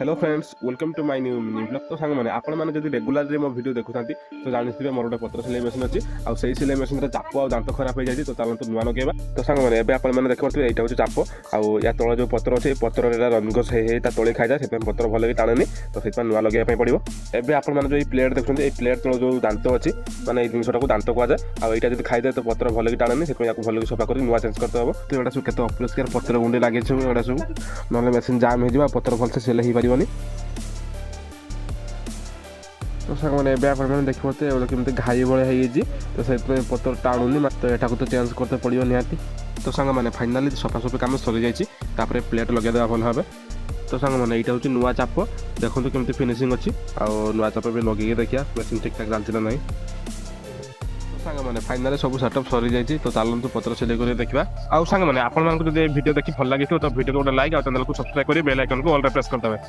Hello friends welcome to my new mini blog. तो song मैंने आपण मैंने जब रेगुलर मो वीडियो देखुं तो जानते मोर गोटे पत्र सिलाई मेसीन अच्छी आउ से सिलाई मेसीन चाप और दांत खराब हो जाए तो चलते नुआ लगे। तो सांग मैंने आपने देखिए यहाँ हूँ चाप आउ या तल जो पत्र अच्छे पत्र रंगस तले खाई जाए से पत्र भल भी टाणेनि तो से नुआ लगे पड़ो। एवं आपने जो प्लेट देखते ये प्लेट तल जो दांत अच्छी मैंने जिनसा दांत कहुए आउ यहाँ जब खाईदे तो पत्र भल भी टाणेनि से भल सफा कर नुआ चेंज करते हम। तो यहाँ सब केत अपरिष्कार पत्र गुंडे लगे यहाँ सब ना मेसीन जाम हो पत्र भलसे सेल हो पार। तो सांग मैंने देखिए केमती घाई भाई तो से पत्र टाणुनी तो यहाँ तो चेंज करते पड़ो निहाती। तो सांग मैंने फाइनाली सफासफी कम सरी जाए प्लेट लगे भल भाव। तो सांग मैंने यहाँ हूँ नुआ चाप देखो केमती फिनिशिंग अच्छी आउ नुआ चाप भी लगे देखिए मेसीन ठीक ठाक चलती ना नहीं। तो सांग मैंने फाइनाली सब सेटअप सरी जाए तो चलते पत्र सिलाई कर देखा। आउ सांग मैंने आपको भिडियो देखिए भल लगे तो भिडियो गोटे लाइक और चैनल को सब्सक्राइब कर बेल आइकन को ऑल प्रेस करते हैं।